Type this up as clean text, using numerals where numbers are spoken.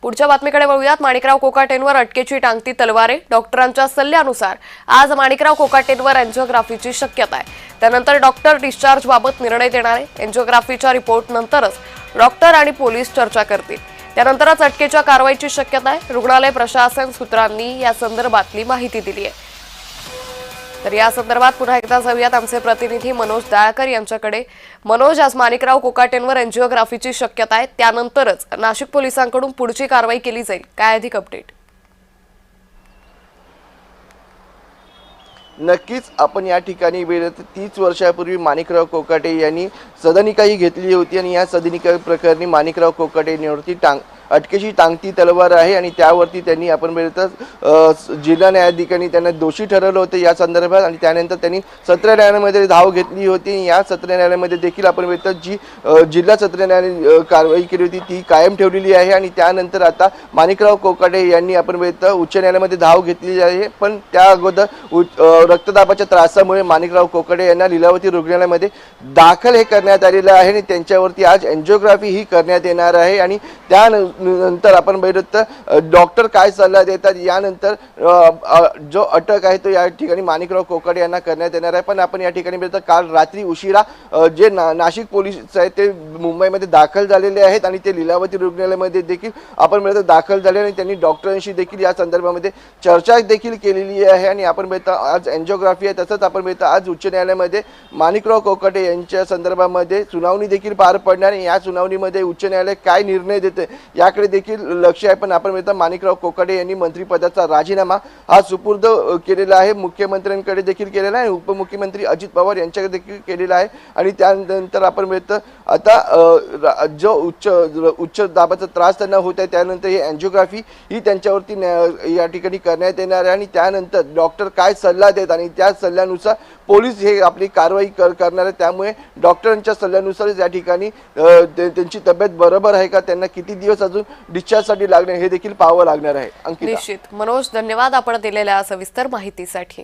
पुढच्या बातमीकडे वळूयात। माणिकराव कोकाटेंवर अटकेची टांगती तलवार। डॉक्टरांच्या सल्ल्यानुसार आज माणिकराव कोकाटेंवर एंजिओग्राफीची शक्यता आहे। त्यानंतर डॉक्टर डिस्चार्ज बाबत निर्णय देणार आहे। एंजिओग्राफीच्या रिपोर्ट नंतरच डॉक्टर आणि पोलीस चर्चा करतील। त्यानंतरच अटकेच्या कारवाईची शक्यता आहे। रुग्णालय प्रशासन सूत्रांनी या संदर्भातली माहिती दिली आहे। तर या संदर्भात पुन्हा एकदा जाऊयात आमचे प्रतिनिधी मनोज दाळकर यांच्याकडे। मनोज, आज माणिकराव कोकाटेंवर एंजिओग्राफीची शक्यता आहे, त्यानंतरच नाशिक पोलिसांकडून पुढची कारवाई केली जाईल, काय अधिक अपडेट? नक्कीच आपण या ठिकाणी 30 वर्षापूर्वी माणिकराव कोकाटे यांनी सदनिकाही घेतली होती आणि या सदनिका प्रकरणी माणिकराव कोकाटे यांच्यावरती अटकेची टांगती तलवार आहे आणि त्यावरती त्यांनी आपण जिल्हा न्यायाधिकाऱ्यांनी त्यांना दोषी ठरवलं होतं या संदर्भात आणि त्यानंतर त्यांनी सत्र न्यायालयामध्ये धाव घेतली होती। या सत्र न्यायालयामध्ये देखील आपण जी जिल्हा सत्र न्यायालयाने कारवाई केली होती ती कायम ठेवलेली आहे आणि त्यानंतर आता माणिकराव कोकाटे यांनी आपण उच्च न्यायालयामध्ये धाव घेतली आहे। पण त्या अगोदर रक्तदाबाच्या त्रासामुळे माणिकराव कोकाटे यांना लीलावती रुग्णालयामध्ये दाखल हे करण्यात आलेलं आहे आणि त्यांच्यावरती आज एंजिओग्राफी ही करण्यात येणार आहे आणि त्यानंतर आपण बघितलं डॉक्टर काय सल्ला देतात यानंतर जो अटक आहे तो या ठिकाणी माणिकराव कोकाटे यांना करण्यात येणार आहे। पण आपण या ठिकाणी बघितलं काल रात्री उशिरा जे नाशिक पोलीस आहेत ते मुंबईमध्ये दाखल झालेले आहेत आणि ते लीलावती रुग्णालयामध्ये देखील आपण बघितलं दाखल झाले आणि त्यांनी डॉक्टरांशी देखील या संदर्भामध्ये चर्चा देखील केलेली आहे आणि आपण बघितलं आज एंजिओग्राफी आहे। तसंच आपण बघितलं आज उच्च न्यायालयामध्ये माणिकराव कोकाटे यांच्या संदर्भामध्ये सुनावणी देखील पार पडणार आहे। या सुनावणीमध्ये उच्च न्यायालय काय निर्णय देते याकडे देखील लक्ष आहे। पण आपण बघितलं माणिकराव कोकाटे यांनी मंत्रिपदाचा राजीनामा हा सुपूर्द केलेला आहे, मुख्यमंत्र्यांकडे देखील केलेला आहे, उपमुख्यमंत्री अजित पवार यांच्याकडे देखील केलेला आहे आणि त्यानंतर आपण बघितलं आता जो उच्च दाबाचा त्रास त्यांना होत आहे त्यानंतर ही एंजिओग्राफी ही त्यांच्यावरती या ठिकाणी करण्यात येणार आहे आणि त्यानंतर डॉक्टर काय सल्ला देत आणि त्या सल्ल्यानुसार पोलीस हे आपली कारवाई करणार आहे। त्यामुळे डॉक्टरांच्या सल्ल्यानुसार या ठिकाणी त्यांची तब्येत बरोबर आहे का, त्यांना किती दिवस अजून डिस्चार्जसाठी लागणार हे देखील पाहावं लागणार आहे। निश्चित मनोज, धन्यवाद आपण दिलेल्या सविस्तर माहितीसाठी।